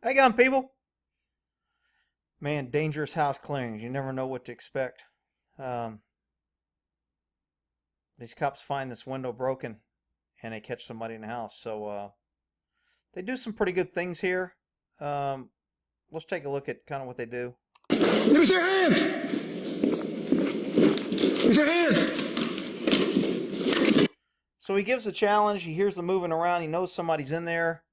How you going, people? Man, dangerous house clearings. You never know what to expect. Um, these cops find this window broken and they catch somebody in the house. So they do some pretty good things here. Um, let's take a look at kind of what they do. Give us your hands! Give us your hands! So he gives a challenge. He hears them moving around. He knows somebody's in there.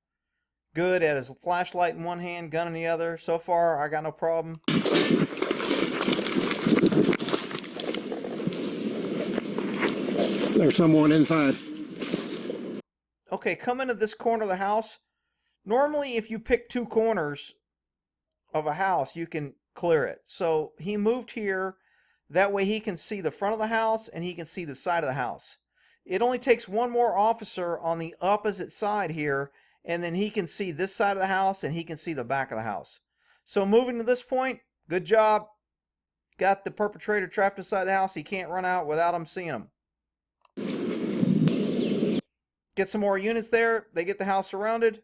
Good at his flashlight in one hand, gun in the other. So far, I got no problem. There's someone inside. Okay, come into this corner of the house. Normally, if you pick two corners of a house, you can clear it. So he moved here. That way he can see the front of the house and he can see the side of the house. It only takes one more officer on the opposite side here, and then he can see this side of the house and he can see the back of the house. So moving to this point, good job. Got the perpetrator trapped inside the house. He can't run out without him seeing him. Get some more units there. They get the house surrounded.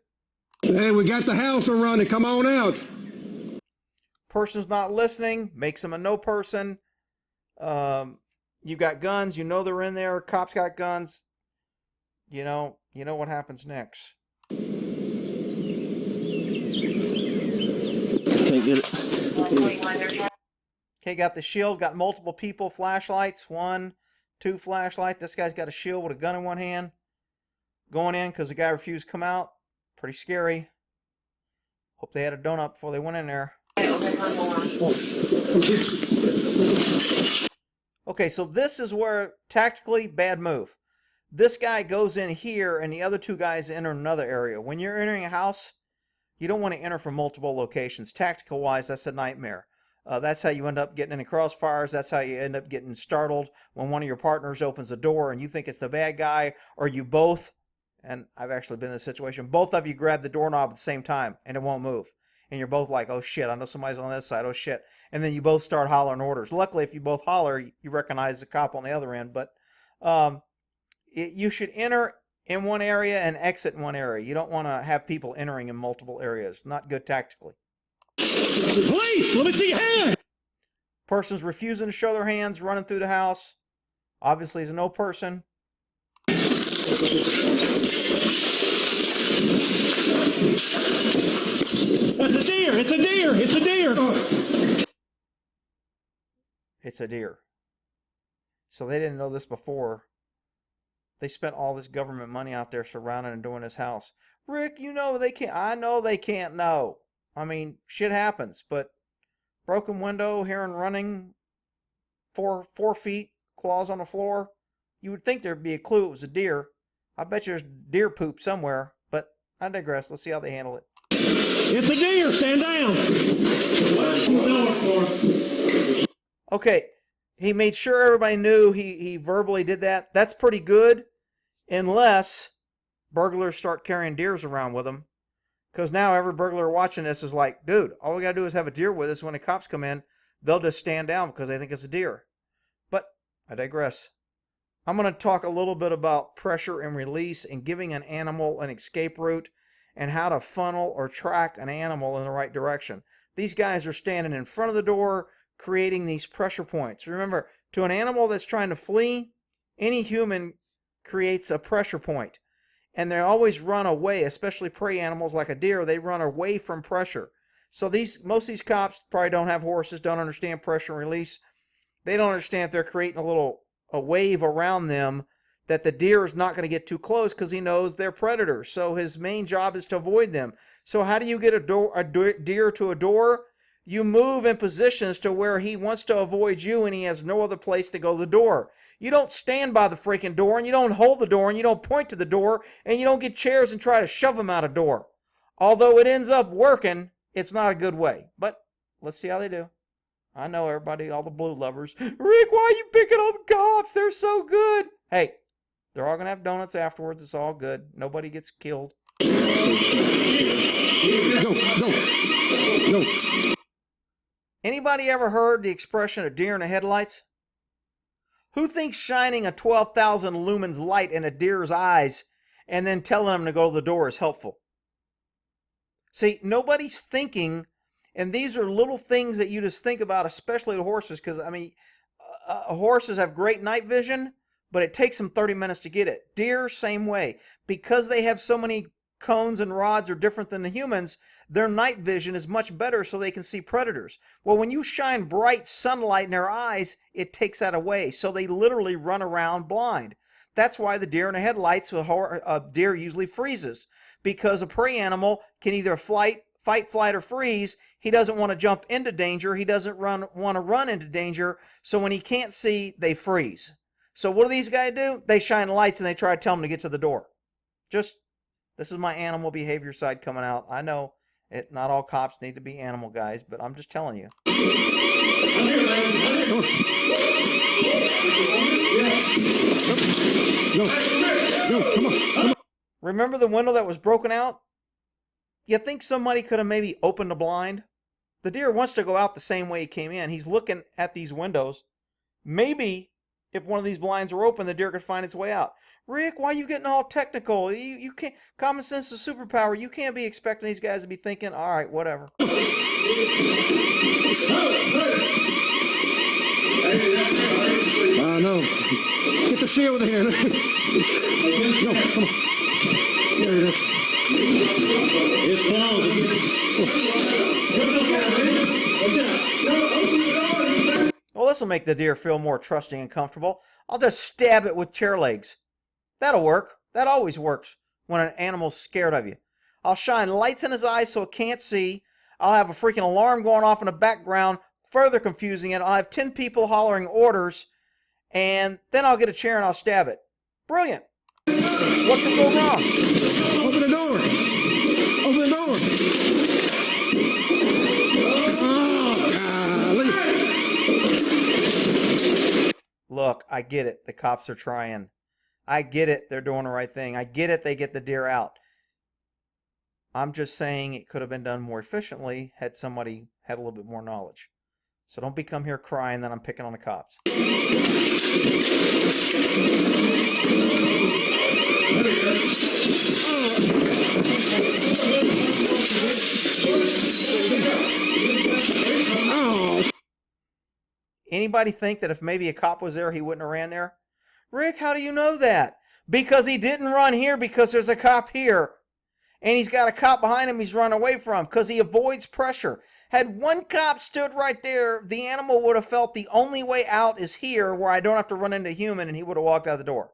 Hey, we got the house surrounded. Come on out. Person's not listening. Makes him a no person. You got guns. You know they're in there. Cops got guns. You know what happens next. Can't get it. Okay, got the shield. Got multiple people. Flashlights. 1, 2 flashlight. This guy's got a shield with a gun in one hand. Going in because the guy refused to come out. Pretty scary. Hope they had a donut before they went in there. Okay, so this is where tactically bad move. This guy goes in here and the other two guys enter another area. When you're entering a house, you don't want to enter from multiple locations. Tactical wise, that's a nightmare. That's how you end up getting into crossfires. That's how you end up getting startled when one of your partners opens the door and you think it's the bad guy, or you both, and I've actually been in this situation, both of you grab the doorknob at the same time and it won't move. And you're both like, oh shit, I know somebody's on this side, oh shit. And then you both start hollering orders. Luckily, if you both holler, you recognize the cop on the other end. But you should enter in one area and exit in one area. You don't want to have people entering in multiple areas. Not good tactically. Police, let me see your hand. Person's refusing to show their hands, running through the house. Obviously, he's a no person. That's a deer. It's a deer. It's a deer. It's a deer. So they didn't know this before. They spent all this government money out there surrounding and doing this house. Rick, you know they can't. I know they can't know. I mean, shit happens. But broken window, hearing running, 4 feet, claws on the floor. You would think there'd be a clue it was a deer. I bet there's deer poop somewhere. But I digress. Let's see how they handle it. It's a deer. Stand down. Okay, he made sure everybody knew he verbally did that. That's pretty good, unless burglars start carrying deers around with them. Because now every burglar watching this is like, dude, all we got to do is have a deer with us. When the cops come in, they'll just stand down because they think it's a deer. But I digress. I'm going to talk a little bit about pressure and release and giving an animal an escape route and how to funnel or track an animal in the right direction. These guys are standing in front of the door, creating these pressure points. Remember, to an animal that's trying to flee, any human creates a pressure point. And they always run away, especially prey animals like a deer. They run away from pressure. So most of these cops probably don't have horses, don't understand pressure and release. They don't understand if they're creating a wave around them that the deer is not going to get too close because he knows they're predators. So his main job is to avoid them. So how do you get a deer to a door? You move in positions to where he wants to avoid you and he has no other place to go to the door. You don't stand by the freaking door and you don't hold the door and you don't point to the door and you don't get chairs and try to shove them out a door. Although it ends up working, it's not a good way. But let's see how they do. I know everybody, all the blue lovers. Rick, why are you picking on the cops? They're so good. Hey, they're all going to have donuts afterwards. It's all good. Nobody gets killed. Go, go, go. Anybody ever heard the expression a deer in the headlights? Who thinks shining a 12,000 lumens light in a deer's eyes and then telling them to go to the door is helpful? See, nobody's thinking, and these are little things that you just think about, especially the horses, because, I mean, horses have great night vision, but it takes them 30 minutes to get it. Deer, same way. Because they have so many cones and rods are different than the humans, their night vision is much better so they can see predators. Well, when you shine bright sunlight in their eyes, it takes that away. So they literally run around blind. That's why the deer in the headlights, a deer usually freezes. Because a prey animal can either fight, flight, or freeze. He doesn't want to jump into danger. He doesn't want to run into danger. So when he can't see, they freeze. So what do these guys do? They shine lights and they try to tell them to get to the door. This is my animal behavior side coming out. I know not all cops need to be animal guys, but I'm just telling you. No, come on. Remember the window that was broken out? You think somebody could have maybe opened the blind? The deer wants to go out the same way he came in. He's looking at these windows. Maybe if one of these blinds were open, the deer could find its way out. Rick, why are you getting all technical? You can't. Common sense is superpower. You can't be expecting these guys to be thinking, all right, whatever. No. Get the shield here. No, come on. There it is. It's closed. Well, this will make the deer feel more trusting and comfortable. I'll just stab it with chair legs. That'll work. That always works when an animal's scared of you. I'll shine lights in his eyes so it can't see. I'll have a freaking alarm going off in the background, further confusing it. I'll have 10 people hollering orders, and then I'll get a chair and I'll stab it. Brilliant. What could go wrong? Open the door. Open the door. Oh, golly. Look, I get it. The cops are trying. I get it. They're doing the right thing. I get it. They get the deer out. I'm just saying it could have been done more efficiently had somebody had a little bit more knowledge. So don't become here crying that I'm picking on the cops. Anybody think that if maybe a cop was there, he wouldn't have ran there? Rick, how do you know that? Because he didn't run here because there's a cop here. And he's got a cop behind him he's run away from because he avoids pressure. Had one cop stood right there, the animal would have felt the only way out is here where I don't have to run into a human, and he would have walked out the door.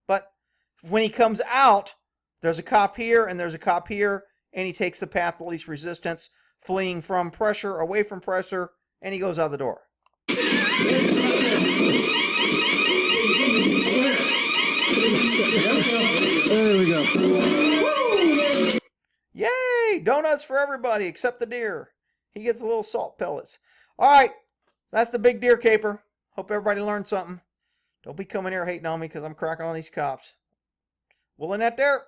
But when he comes out, there's a cop here and there's a cop here, and he takes the path of least resistance, fleeing from pressure, away from pressure, and he goes out the door. There we go. Yay! Donuts for everybody except the deer. He gets a little salt pellets. All right, that's the big deer caper. Hope everybody learned something. Don't be coming here hating on me because I'm cracking on these cops. Well, in that there.